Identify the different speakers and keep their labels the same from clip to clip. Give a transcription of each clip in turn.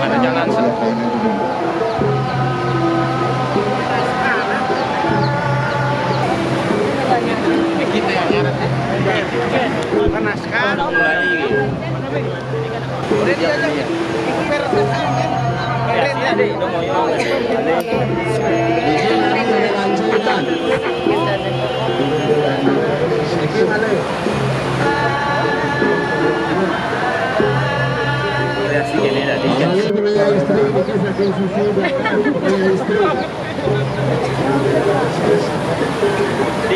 Speaker 1: Ada jalan kita yang nyaret panas kan mulai udah dia aja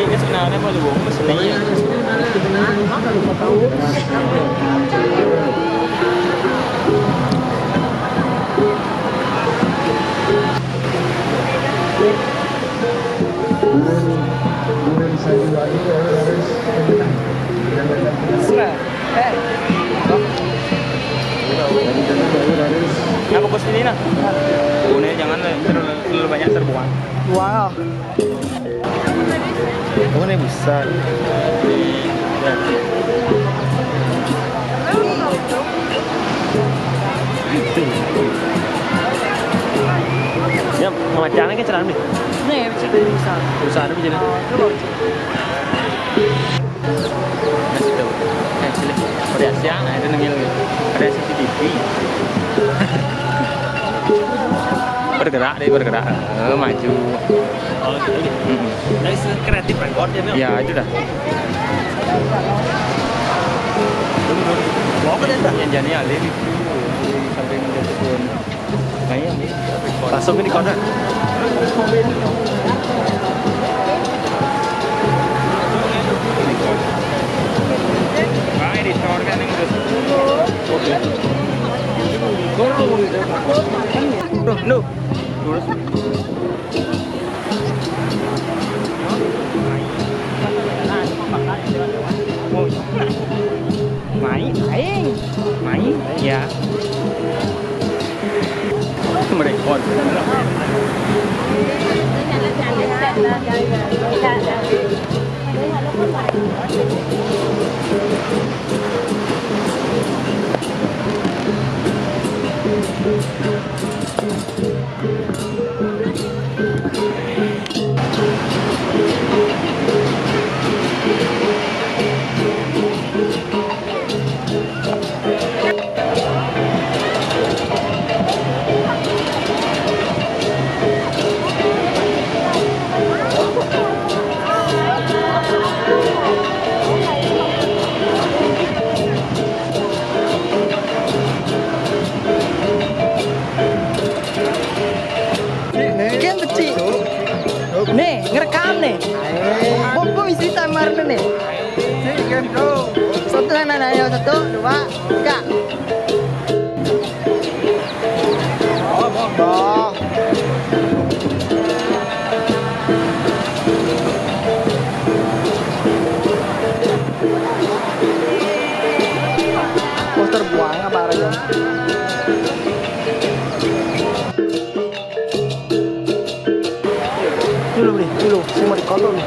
Speaker 1: ini sebenarnya mau luang mesinnya. Apa bos ini nak? Ini jangan terlalu banyak terbuang.
Speaker 2: Wow.
Speaker 1: Oh ini besar. Ya, macamnya kan cerah nih.
Speaker 2: Nih, bisa.
Speaker 1: Besar begini. Masih tahu. Sini. Pada siang ada nengil gitu. Ada CCTV. Bergerak, maju. Oh gitu. Dari kreatif record ya. Ya itu dah. Mau ke dah yang jadi alih sampai menjadi pun. Kayaknya langsung ke di kota. Baik di store kan yang terus. Oke. No. Lurus. Main, ya. Merekod.
Speaker 2: Nih, ngerekam nih. Bobo isi timer nih. Satu sana, ayo 1, 2, 3. Oh. Poster buang apa aja. Dulu, saya mau dikotor nih.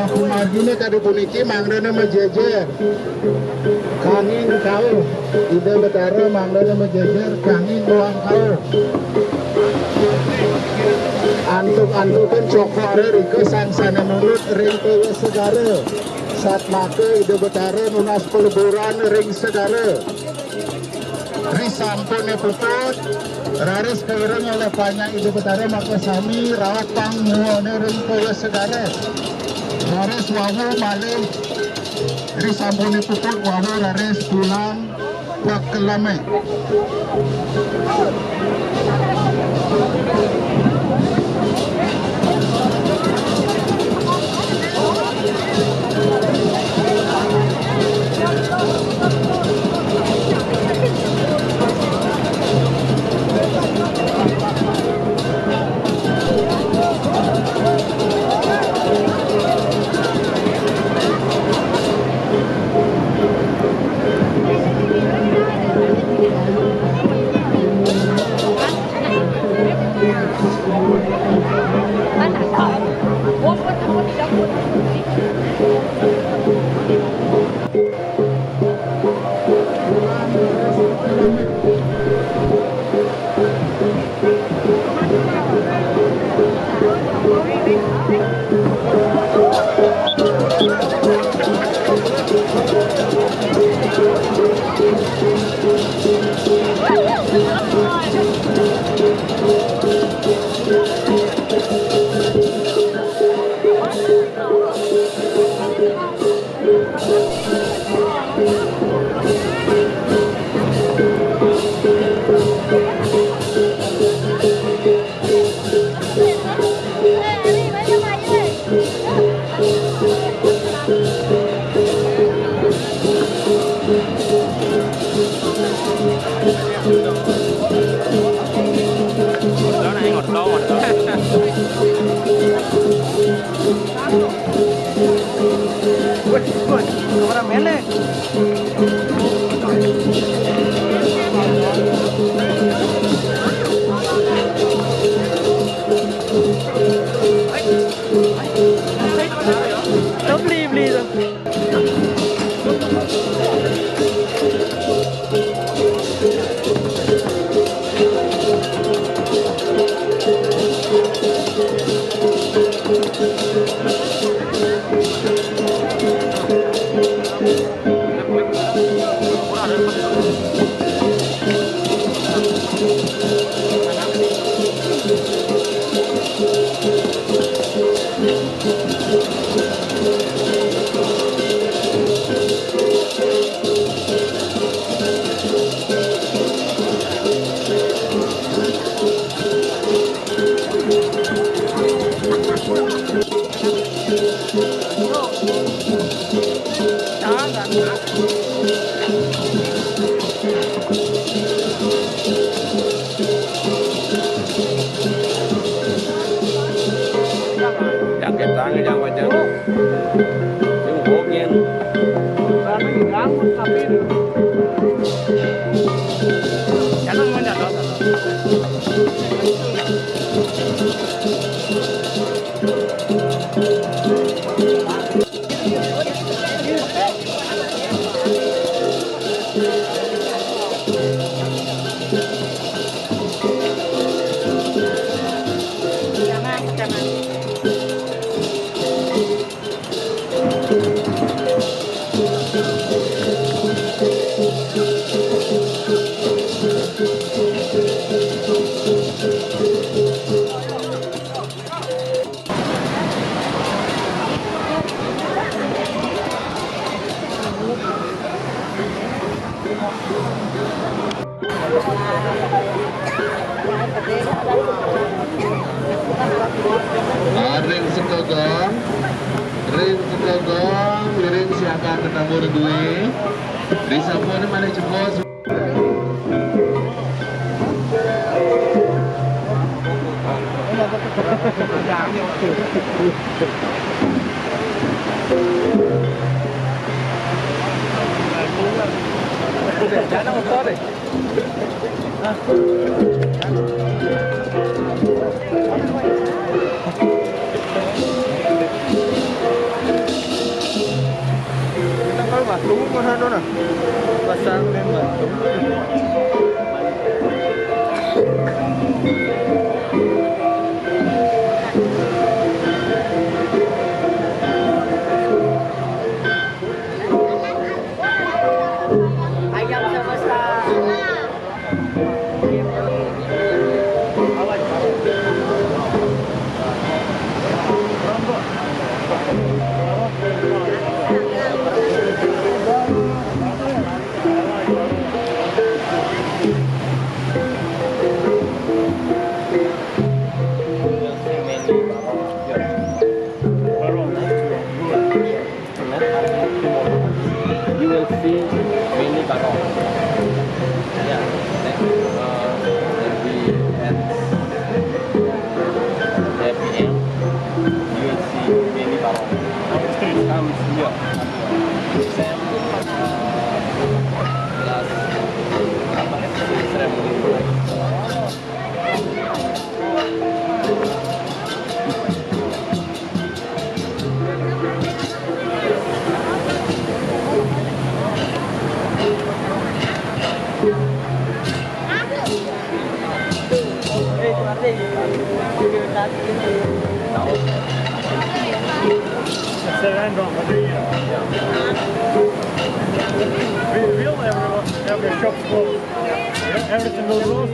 Speaker 3: Pemagine kado puniki mangrana mejejer. Kangin kau, ide betara mangrana mejejer kangin doang kau. Antuk-antukan cokore rike sangsana mulut ring tewe segara. Sat make ide betara nunas peleburan ring segara. Risampune puput, raris keireng oleh banyak ide betara maka sami rawat pang muone ring tewe segara. Raris wawu malih risampune puput wawu raris tulang pakelame. Ring sekogong, liring siapa ketemu duwe. Risampune malih jempol.
Speaker 1: Jangan motor deh. Kita kalau batu mana dona? Pasang dan batu.
Speaker 2: Ayam sama
Speaker 1: You will see many barong. Yeah, then we at 8 p.m. You will see many barong. Come here. Same last ceremony.
Speaker 4: Every shop's closed. Everything will close.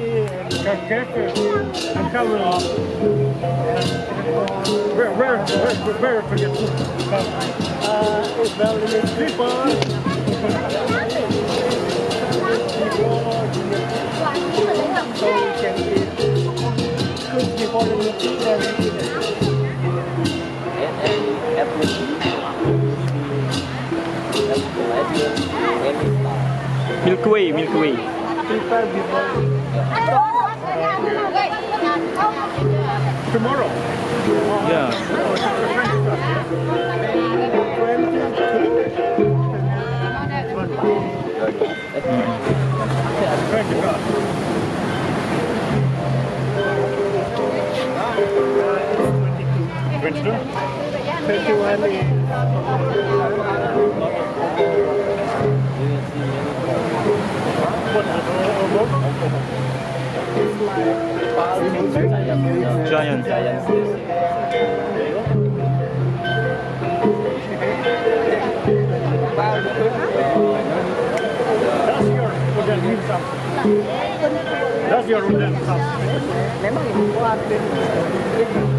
Speaker 4: Careful and cover up. Where to get food? It's very people. So we can eat food before the meeting and eat it.
Speaker 1: Milky Way, Milky Way.
Speaker 4: Prepare before tomorrow.
Speaker 1: Yeah. Giant.
Speaker 4: That's your wooden something.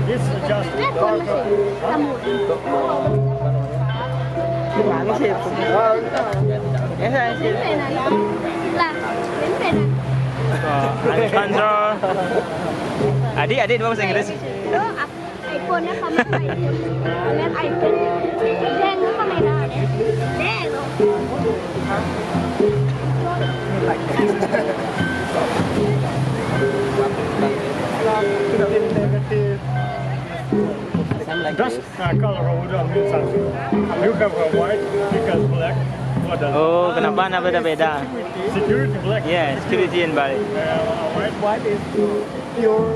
Speaker 4: This is just part of
Speaker 2: Gimana sih? Ya saya sih.
Speaker 1: Alexandra. Adik bahasa Inggris.
Speaker 5: iPhone-nya kamu iPhone. Lihat iPhone. Deng apa mainannya? Deng.
Speaker 4: Just color of wooden means something. You have a white, you have black. What does
Speaker 1: Oh, kenapa nama beda-beda?
Speaker 4: security black?
Speaker 1: Yeah, security in Bali.
Speaker 4: White is pure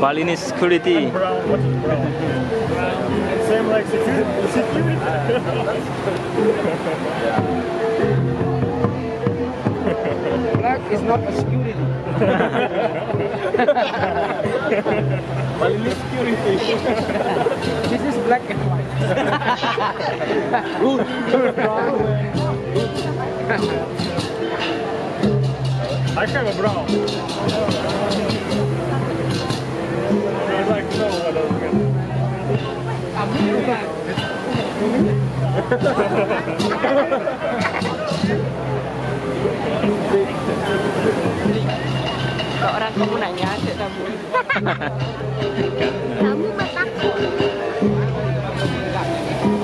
Speaker 1: Bali ini security.
Speaker 4: brown. What is brown? Same like security.
Speaker 2: Black is not a security.
Speaker 4: Bali is security.
Speaker 2: This is black and white.
Speaker 4: Good. Brown and I have a brown. I'd like to know what else we
Speaker 2: Kalau orang kamu nanya aja kamu.
Speaker 5: Kamu bertakut.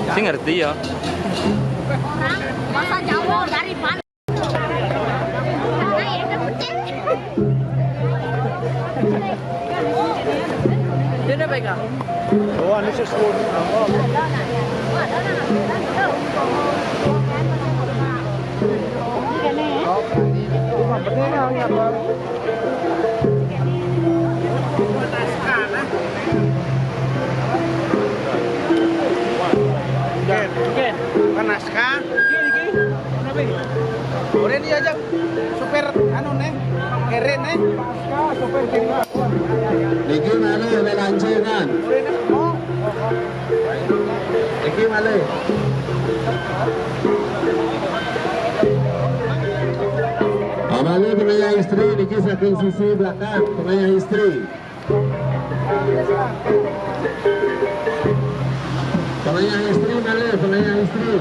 Speaker 1: Saya ngerti ya.
Speaker 5: Orang bahasa Jawa dari Bali. Nah, ya kan kucing.
Speaker 2: Dia udah pegang.
Speaker 4: Oh, this is good.
Speaker 5: Ada nak.
Speaker 2: Panas kan? Boleh diajak supir anu neng, keren neng.
Speaker 3: Niki male melancekan. Niki male. Amale penanya istri, niki saking sisi belakang penanya istri. Penanya istri male, penanya istri.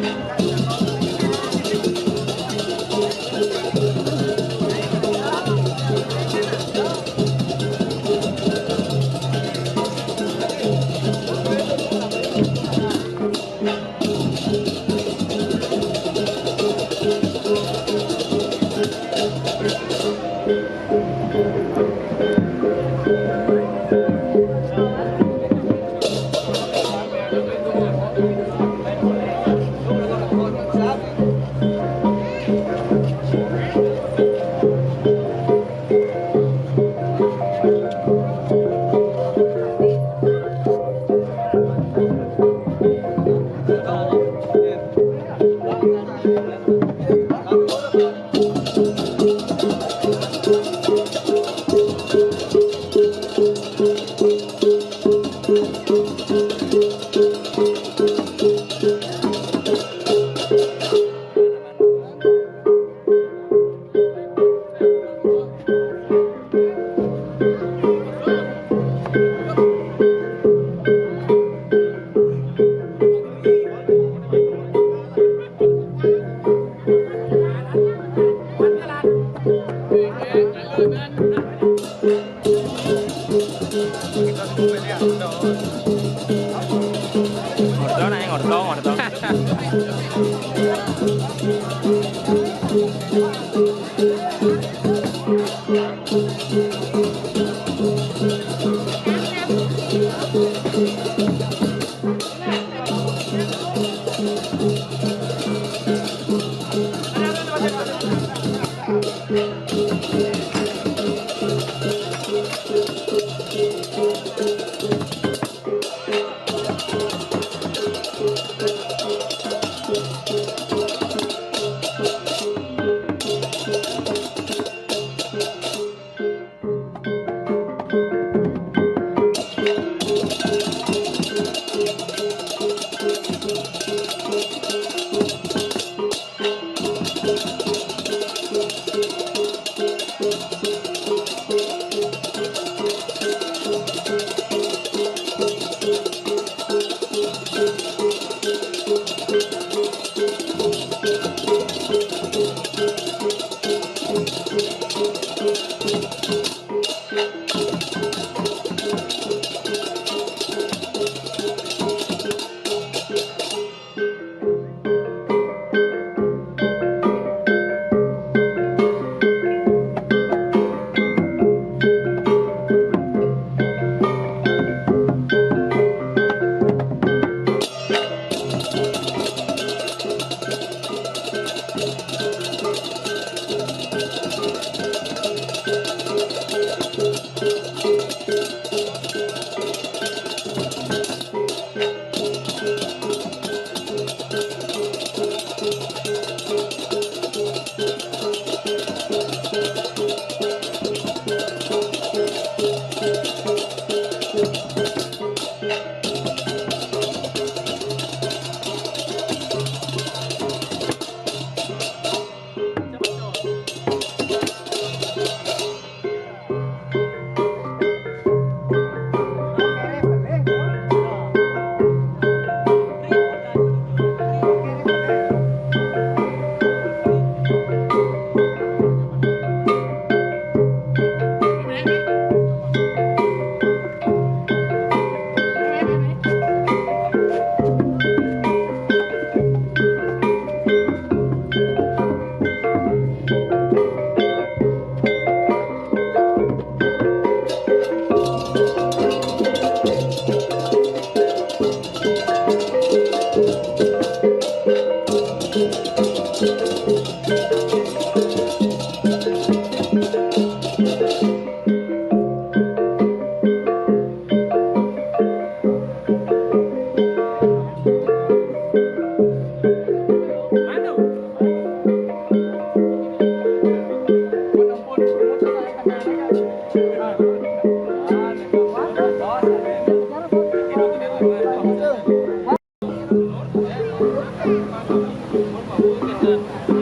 Speaker 1: Hãy subscribe cho kênh Ghiền Mì Gõ để không bỏ lỡ